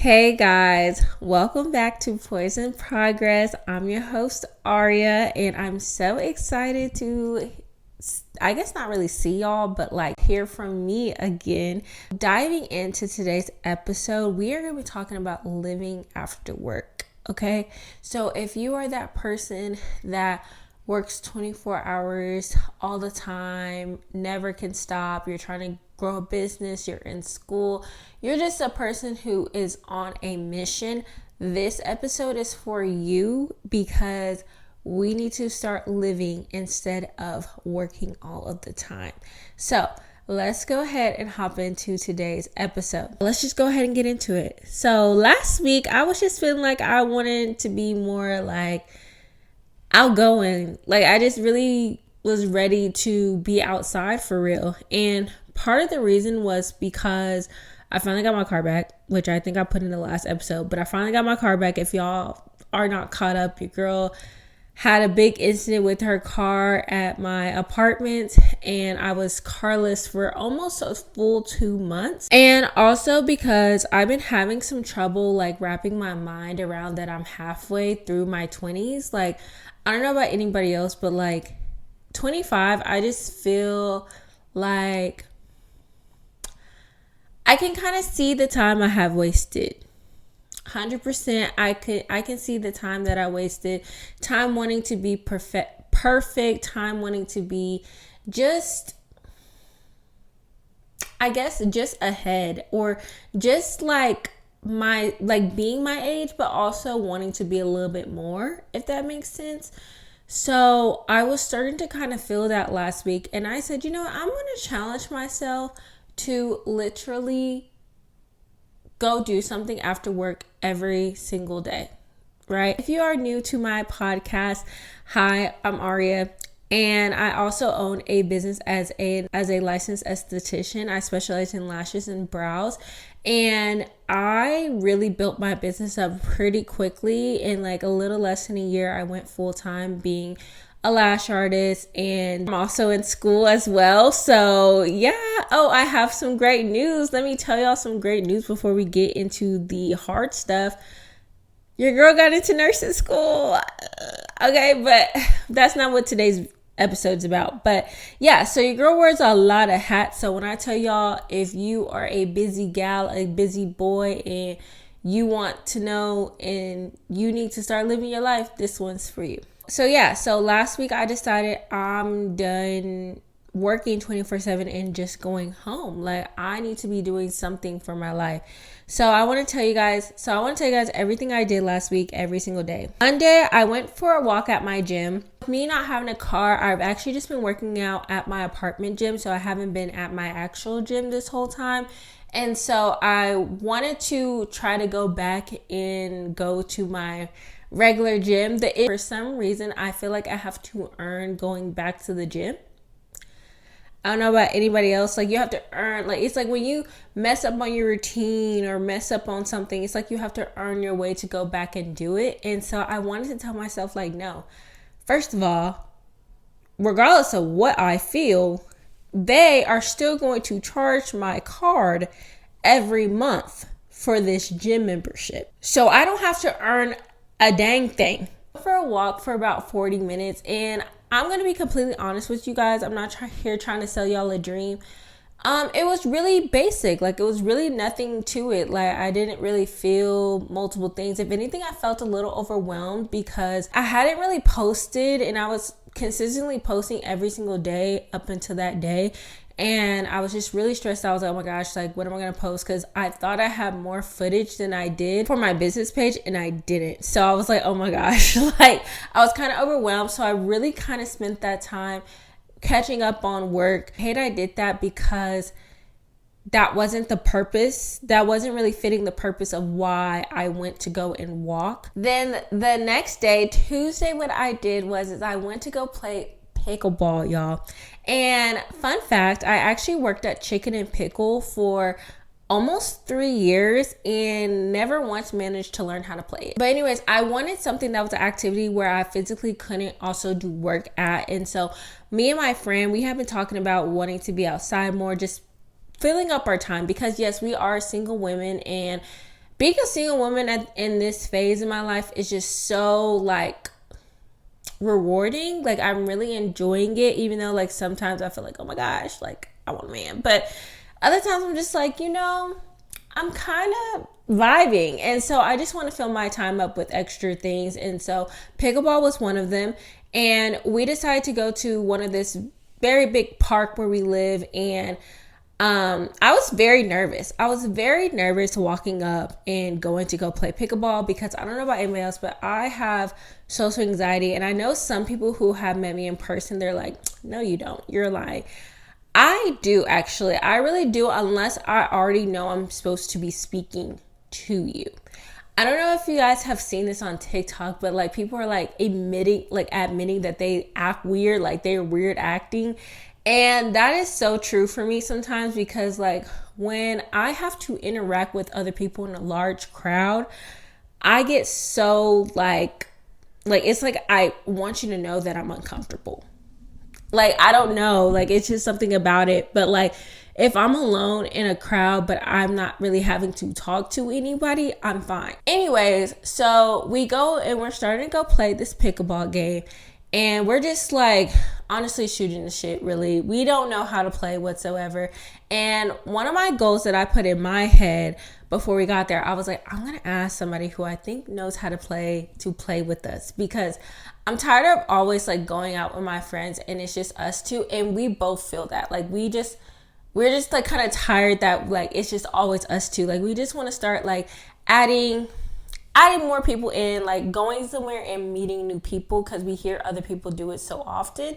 Hey guys, welcome back to Poised in Progress. I'm your host Aria, and I'm so excited to, I guess not really see y'all, but like hear from me again. Diving into today's episode, we are going to be talking about living after work. Okay, so if you are that person that works 24 hours all the time, never can stop, you're trying to grow a business, you're in school, you're just a person who is on a mission, this episode is for you because we need to start living instead of working all of the time. So let's go ahead and hop into today's episode. Let's just go ahead and get into it. So last week, I was just feeling like I wanted to be more like outgoing. Like I just really was ready to be outside for real. And part of the reason was because I finally got my car back, which I think I put in the last episode, but I finally got my car back. If y'all are not caught up, your girl had a big incident with her car at my apartment, and I was carless for almost a full 2 months. And also because I've been having some trouble like wrapping my mind around that I'm halfway through my 20s. Like, I don't know about anybody else, but like 25, I just feel like I can kind of see the time I have wasted. 100%, I can see the time that I wasted. Time wanting to be perfect. Time wanting to be just, I guess, just ahead, or just like being my age, but also wanting to be a little bit more, if that makes sense. So I was starting to kind of feel that last week, and I said, you know what, I'm going to challenge myself to literally go do something after work every single day, right? If you are new to my podcast, hi, I'm Aria, and I also own a business as a licensed esthetician. I specialize in lashes and brows, and I really built my business up pretty quickly. In like a little less than a year, I went full-time being a lash artist, and I'm also in school as well. So yeah. Oh, I have some great news. Let me tell y'all some great news before we get into the hard stuff. Your girl got into nursing school. Okay, but that's not what today's episode's about. But yeah, so your girl wears a lot of hats. So when I tell y'all, if you are a busy gal, a busy boy, and you want to know and you need to start living your life, this one's for you. So yeah, so last week I decided I'm done working 24/7 and just going home. Like, I need to be doing something for my life. So I want to tell you guys everything I did last week, every single day. Monday, I went for a walk at my gym. Me not having a car, I've actually just been working out at my apartment gym, so I haven't been at my actual gym this whole time. And so I wanted to try to go back and go to my regular gym. For some reason, I feel like I have to earn going back to the gym. I don't know about anybody else. Like, you have to earn, like, it's like when you mess up on your routine or mess up on something, it's like you have to earn your way to go back and do it. And so I wanted to tell myself, like, no, first of all, regardless of what I feel, they are still going to charge my card every month for this gym membership. So I don't have to earn a dang thing. For a walk for about 40 minutes, and I'm going to be completely honest with you guys. I'm not here trying to sell y'all a dream. It was really basic. Like, it was really nothing to it. Like, I didn't really feel multiple things. If anything, I felt a little overwhelmed because I hadn't really posted, and I was consistently posting every single day up until that day. And I was just really stressed out. I was like, oh my gosh, like, what am I going to post? Because I thought I had more footage than I did for my business page, and I didn't. So I was like, oh my gosh, like, I was kind of overwhelmed. So I really kind of spent that time catching up on work. I hate I did that because that wasn't the purpose. That wasn't really fitting the purpose of why I went to go and walk. Then the next day, Tuesday, what I did was I went to go play pickleball, y'all. And fun fact, I actually worked at Chicken and Pickle for almost 3 years and never once managed to learn how to play it. But anyways, I wanted something that was an activity where I physically couldn't also do work at. And so me and my friend, we have been talking about wanting to be outside more, just filling up our time, because yes, we are single women, and being a single woman in this phase of my life is just so like rewarding. Like I'm really enjoying it, even though like sometimes I feel like, oh my gosh, like I want a man. But other times I'm just like, I'm kind of vibing. And so I just want to fill my time up with extra things. And so pickleball was one of them. And we decided to go to one of this very big park where we live. And I was very nervous. I was very nervous walking up and going to go play pickleball because I don't know about anybody else, but I have social anxiety. And I know some people who have met me in person, they're like, no, you don't. You're lying. I do, actually. I really do, unless I already know I'm supposed to be speaking to you. I don't know if you guys have seen this on TikTok, but like people are like admitting that they act weird, like they're weird acting. And that is so true for me sometimes, because like when I have to interact with other people in a large crowd, I get so like it's like I want you to know that I'm uncomfortable. Like, I don't know, like it's just something about it. But like if I'm alone in a crowd but I'm not really having to talk to anybody, I'm fine. Anyways, so we go and we're starting to go play this pickleball game. And we're just like honestly shooting the shit, really. We don't know how to play whatsoever. And one of my goals that I put in my head before we got there, I was like, I'm going to ask somebody who I think knows how to play with us, because I'm tired of always like going out with my friends and it's just us two. And we both feel that like we're just like kind of tired that like it's just always us two. Like we just want to start like adding more people in, like going somewhere and meeting new people, because we hear other people do it so often.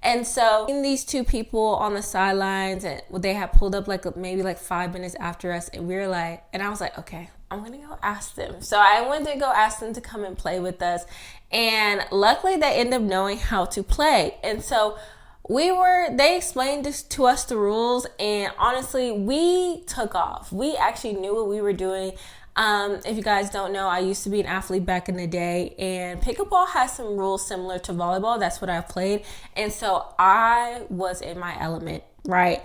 And so these two people on the sidelines, and they had pulled up like maybe like 5 minutes after us, and we were like, and I was like, okay, I'm gonna go ask them. So I went to go ask them to come and play with us, and luckily they ended up knowing how to play. And so they explained to us the rules, and honestly we took off. We actually knew what we were doing. If you guys don't know, I used to be an athlete back in the day, and pickleball has some rules similar to volleyball. That's what I played. And so I was in my element, right?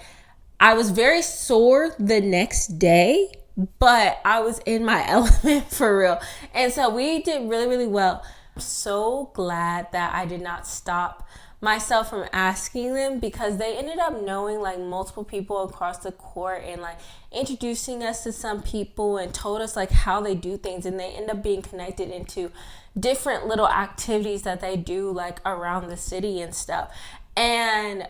I was very sore the next day, but I was in my element for real. And so we did really, really well. I'm so glad that I did not stop myself from asking them, because they ended up knowing like multiple people across the court and like introducing us to some people and told us like how they do things, and they end up being connected into different little activities that they do like around the city and stuff. And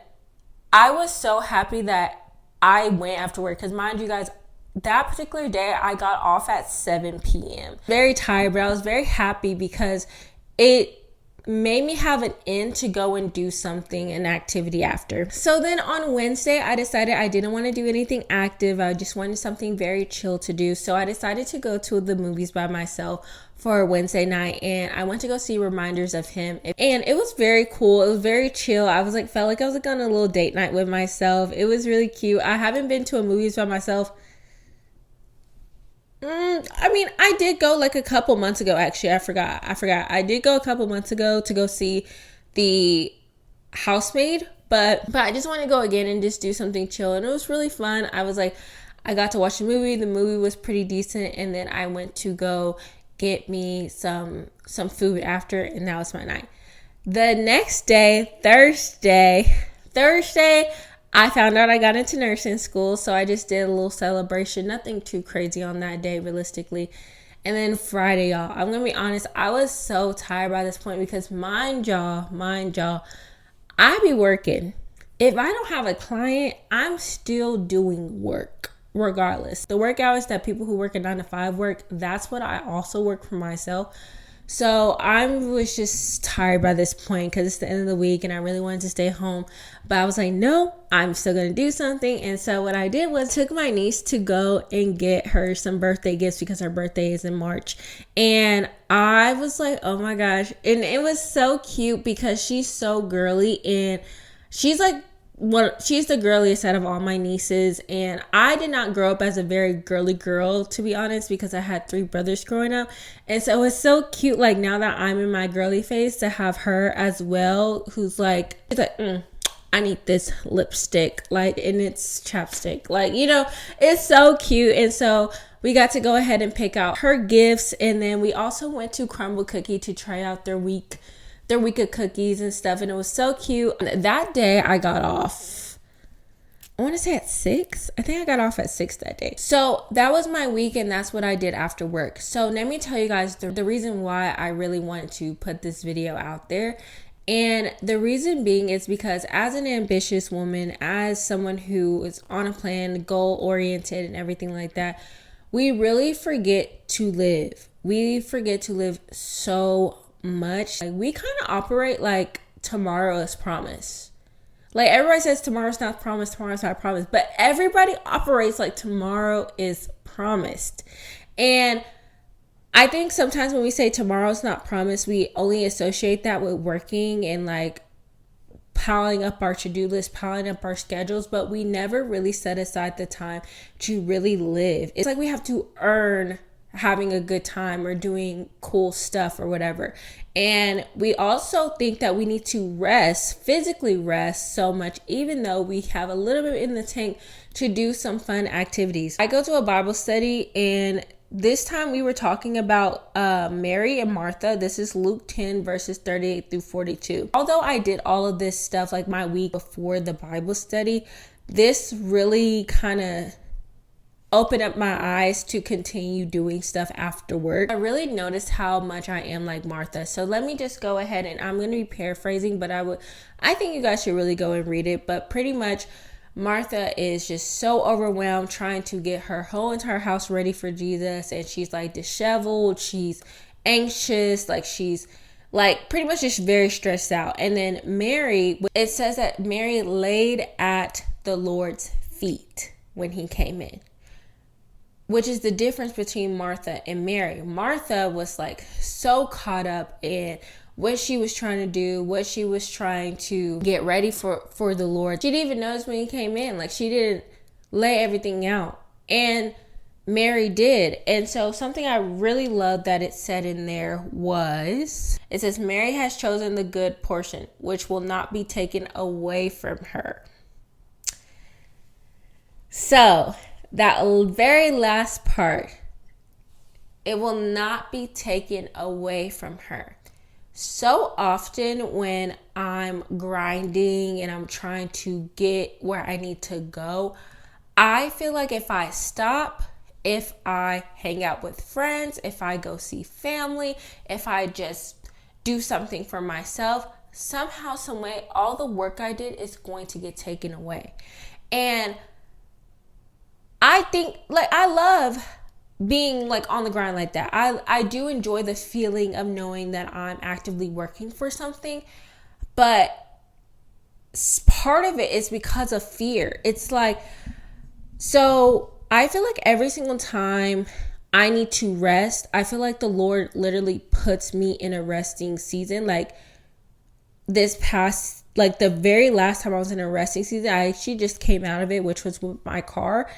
I was so happy that I went afterward, because mind you guys, that particular day I got off at 7 p.m. Very tired, but I was very happy because it made me have an end to go and do something, an activity after. So then on Wednesday, I decided I didn't want to do anything active. I just wanted something very chill to do. So I decided to go to the movies by myself for Wednesday night, and I went to go see Reminders of Him, and it was very cool. It was very chill. I was like, felt like I was like on a little date night with myself. It was really cute. I haven't been to a movies by myself. I mean, I did go like a couple months ago, actually. I forgot. I did go a couple months ago to go see The Housemaid, but I just want to go again and just do something chill. And it was really fun. I was like, I got to watch the movie. The movie was pretty decent. And then I went to go get me some food after, and that was my night. The next day, Thursday, I found out I got into nursing school, so I just did a little celebration. Nothing too crazy on that day, realistically. And then Friday, y'all, I'm going to be honest, I was so tired by this point, because mind y'all, I be working. If I don't have a client, I'm still doing work, regardless. The work hours that people who work a 9 to 5 work, that's what I also work for myself. So I was just tired by this point, because it's the end of the week and I really wanted to stay home. But I was like, no, I'm still going to do something. And so what I did was took my niece to go and get her some birthday gifts, because her birthday is in March. And I was like, oh my gosh. And it was so cute, because she's so girly, and she's like, she's the girliest out of all my nieces. And I did not grow up as a very girly girl, to be honest, because I had 3 brothers growing up. And so it's so cute, like now that I'm in my girly phase, to have her as well, who's like, I need this lipstick, like, and it's chapstick, like, it's so cute. And so we got to go ahead and pick out her gifts. And then we also went to Crumble Cookie to try out their week of cookies and stuff. And it was so cute. That day I got off, I want to say at 6. I think I got off at 6 that day. So that was my week, and that's what I did after work. So let me tell you guys the reason why I really wanted to put this video out there. And the reason being is because as an ambitious woman, as someone who is on a plan, goal-oriented and everything like that, we really forget to live. We forget to live so much. Like, we kind of operate like tomorrow is promised. Like, everybody says tomorrow's not promised, tomorrow's not promised, but everybody operates like tomorrow is promised. And I think sometimes when we say tomorrow's not promised, we only associate that with working and like piling up our to-do list, piling up our schedules, but we never really set aside the time to really live. It's like we have to earn having a good time or doing cool stuff or whatever. And we also think that we need to rest, physically rest so much, even though we have a little bit in the tank to do some fun activities. I go to a Bible study, and this time we were talking about Mary and Martha. This is Luke 10 verses 38 through 42. Although I did all of this stuff like my week before the Bible study, this really kind of open up my eyes to continue doing stuff after work. I really noticed how much I am like Martha. So let me just go ahead, and I'm going to be paraphrasing, but I think you guys should really go and read it. But pretty much Martha is just so overwhelmed trying to get her whole entire house ready for Jesus. And she's like disheveled. She's anxious. Like, she's like pretty much just very stressed out. And then Mary, it says that Mary laid at the Lord's feet when he came in, which is the difference between Martha and Mary. Martha was like so caught up in what she was trying to do, what she was trying to get ready for the Lord. She didn't even notice when he came in. Like, she didn't lay everything out. And Mary did. And so something I really love that it said in there was, it says, Mary has chosen the good portion, which will not be taken away from her. So that very last part, it will not be taken away from her. So often when I'm grinding and I'm trying to get where I need to go, I feel like if I stop, if I hang out with friends, if I go see family, if I just do something for myself, somehow, some way, all the work I did is going to get taken away. And I think, like, I love being like on the grind like that. I do enjoy the feeling of knowing that I'm actively working for something, but part of it is because of fear. It's like, so I feel like every single time I need to rest, I feel like the Lord literally puts me in a resting season. Like, this past, like the very last time I was in a resting season, I actually just came out of it, which was with my car.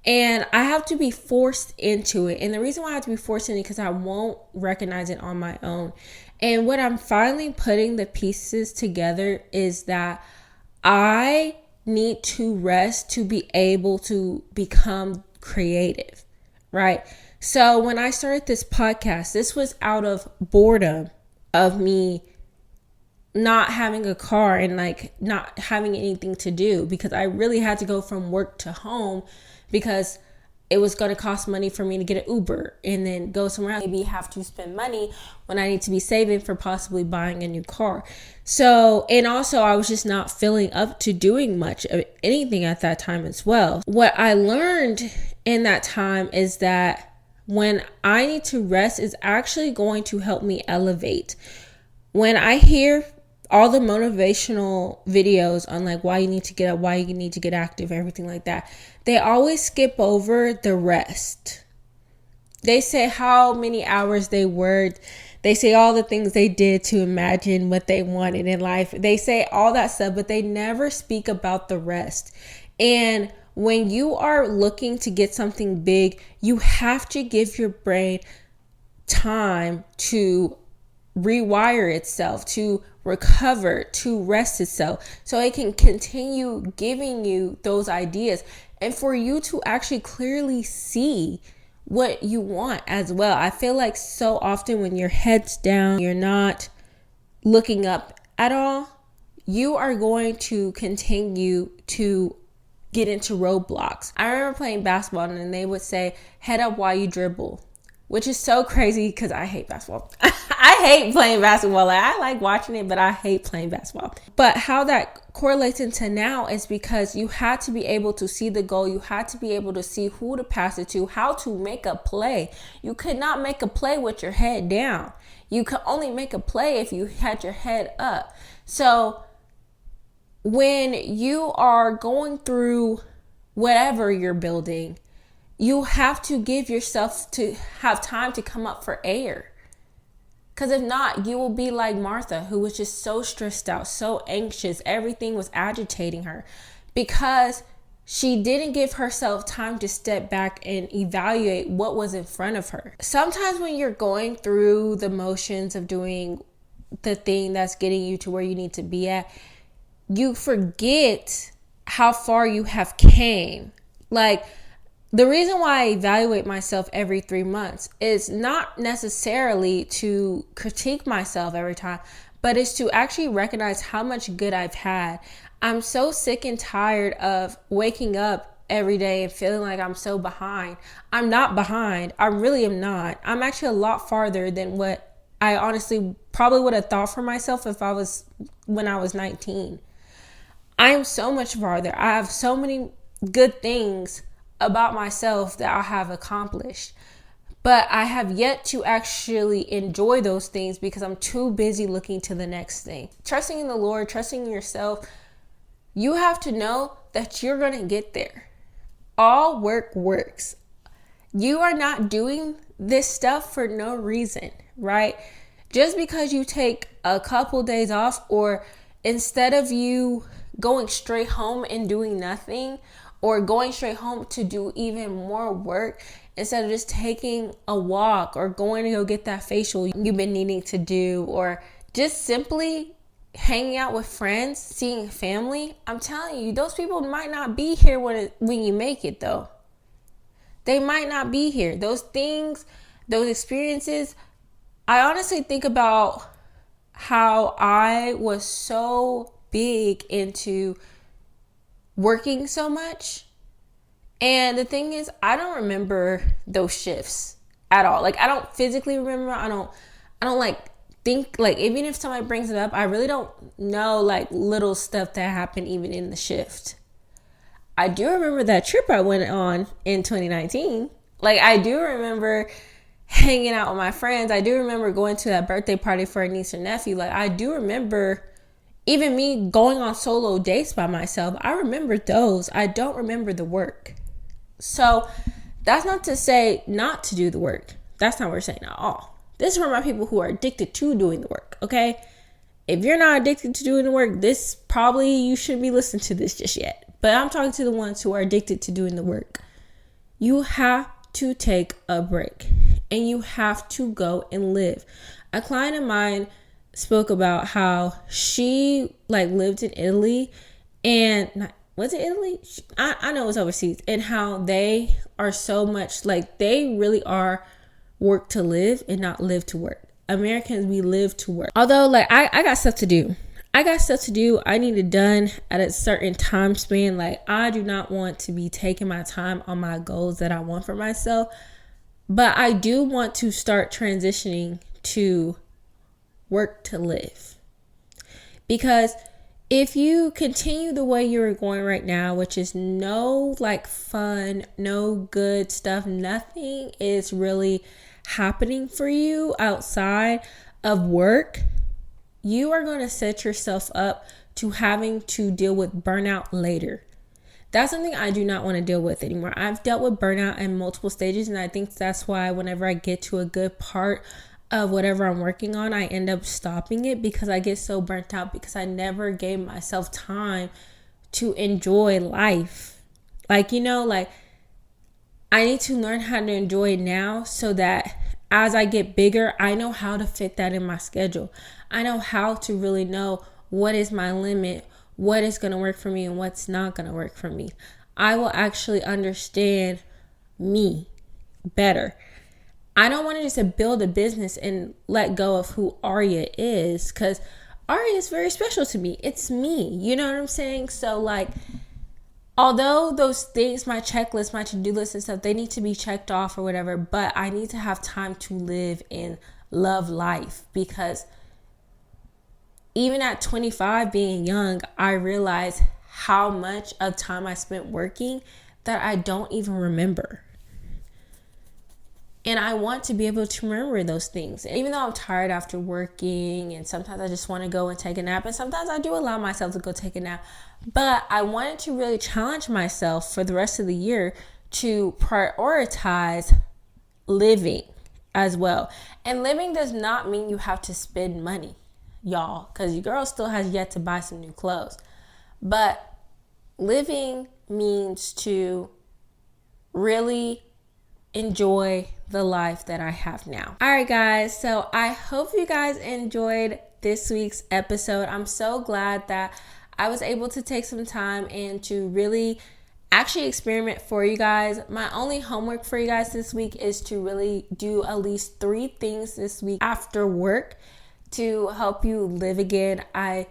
And I have to be forced into it. And the reason why I have to be forced into it is because I won't recognize it on my own. And what I'm finally putting the pieces together is that I need to rest to be able to become creative, right? So when I started this podcast, this was out of boredom of me not having a car and like not having anything to do, because I really had to go from work to home because it was going to cost money for me to get an Uber and then go somewhere else. Maybe have to spend money when I need to be saving for possibly buying a new car. So, and also I was just not filling up to doing much of anything at that time as well. What I learned in that time is that when I need to rest is actually going to help me elevate. When I hear all the motivational videos on like why you need to get up, why you need to get active, everything like that, they always skip over the rest. They say how many hours they worked. They say all the things they did to imagine what they wanted in life. They say all that stuff, but they never speak about the rest. And when you are looking to get something big, you have to give your brain time to rewire itself, to recover, to rest itself, so it can continue giving you those ideas and for you to actually clearly see what you want as well. I feel like so often when your head's down, you're not looking up at all, you are going to continue to get into roadblocks. I remember playing basketball and they would say, head up while you dribble, which is so crazy because I hate basketball. I hate playing basketball. Like, I like watching it, but I hate playing basketball. But how that correlates into now is because you had to be able to see the goal. You had to be able to see who to pass it to, how to make a play. You could not make a play with your head down. You could only make a play if you had your head up. So when you are going through whatever you're building, you have to give yourself to have time to come up for air. Because if not, you will be like Martha, who was just so stressed out, so anxious. Everything was agitating her because she didn't give herself time to step back and evaluate what was in front of her. Sometimes when you're going through the motions of doing the thing that's getting you to where you need to be at, you forget how far you have came. Like, the reason why I evaluate myself every 3 months is not necessarily to critique myself every time, but it's to actually recognize how much good I've had. I'm so sick and tired of waking up every day and feeling like I'm so behind. I'm not behind. I really am not. I'm actually a lot farther than what I honestly probably would have thought for myself when I was 19. I am so much farther. I have so many good things about myself that I have accomplished, but I have yet to actually enjoy those things because I'm too busy looking to the next thing. Trusting in the Lord, trusting in yourself, you have to know that you're going to get there. All work works. You are not doing this stuff for no reason, right? Just because you take a couple days off, or instead of you going straight home and doing nothing, or going straight home to do even more work, instead of just taking a walk or going to go get that facial you've been needing to do, or just simply hanging out with friends, seeing family, I'm telling you, those people might not be here when you make it, though. They might not be here. Those things, those experiences, I honestly think about how I was so big into working so much. And the thing is, I don't remember those shifts at all. Like, I don't physically remember. I don't like think, like, even if somebody brings it up, I really don't know like little stuff that happened even in the shift. I do remember that trip I went on in 2019. Like, I do remember hanging out with my friends. I do remember going to that birthday party for a niece or nephew. Like, I do remember even me going on solo dates by myself. I remember those. I don't remember the work. So that's not to say not to do the work. That's not what we're saying at all. This is for my people who are addicted to doing the work, okay? If you're not addicted to doing the work, this probably you shouldn't be listening to this just yet. But I'm talking to the ones who are addicted to doing the work. You have to take a break and you have to go and live. A client of mine spoke about how she lived in Italy, and was it Italy? I know it was overseas, and how they are so much they really are work to live and not live to work. Americans, we live to work. Although I got stuff to do. I need it done at a certain time span. I do not want to be taking my time on my goals that I want for myself. But I do want to start transitioning to work to live. Because if you continue the way you're going right now, which is no fun, no good stuff, nothing is really happening for you outside of work, you are going to set yourself up to having to deal with burnout later. That's something I do not want to deal with anymore. I've dealt with burnout in multiple stages, and I think that's why whenever I get to a good part of whatever I'm working on, I end up stopping it because I get so burnt out because I never gave myself time to enjoy life. I need to learn how to enjoy it now so that as I get bigger, I know how to fit that in my schedule. I know how to really know what is my limit, what is going to work for me and what's not going to work for me. I will actually understand me better. I don't want to just build a business and let go of who Aria is, because Aria is very special to me. It's me. You know what I'm saying? So like, although those things, my checklist, my to-do list and stuff, they need to be checked off or whatever, but I need to have time to live and love life, because even at 25, being young, I realized how much of time I spent working that I don't even remember. And I want to be able to remember those things. Even though I'm tired after working, and sometimes I just want to go and take a nap, and sometimes I do allow myself to go take a nap, but I wanted to really challenge myself for the rest of the year to prioritize living as well. And living does not mean you have to spend money, y'all, because your girl still has yet to buy some new clothes. But living means to really enjoy the life that I have now. All right, guys. So I hope you guys enjoyed this week's episode. I'm so glad that I was able to take some time and to really actually experiment for you guys. My only homework for you guys this week is to really do at least 3 things this week after work to help you live again. I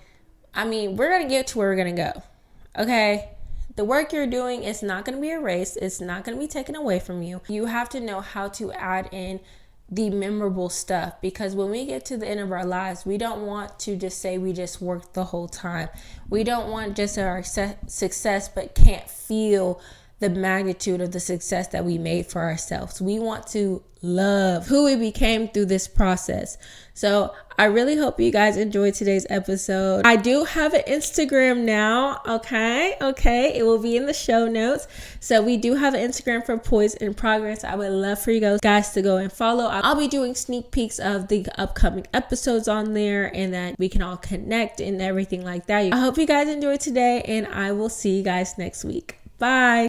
mean, we're going to get to where we're going to go. Okay? The work you're doing is not going to be erased. It's not going to be taken away from you. You have to know how to add in the memorable stuff, because when we get to the end of our lives, we don't want to just say we just worked the whole time. We don't want just our success but can't feel the magnitude of the success that we made for ourselves. We want to love who we became through this process. So I really hope you guys enjoyed today's episode. I do have an Instagram now. Okay. It will be in the show notes. So we do have an Instagram for Poised in Progress. I would love for you guys to go and follow. I'll be doing sneak peeks of the upcoming episodes on there, and that we can all connect and everything like that. I hope you guys enjoyed today, and I will see you guys next week. Bye.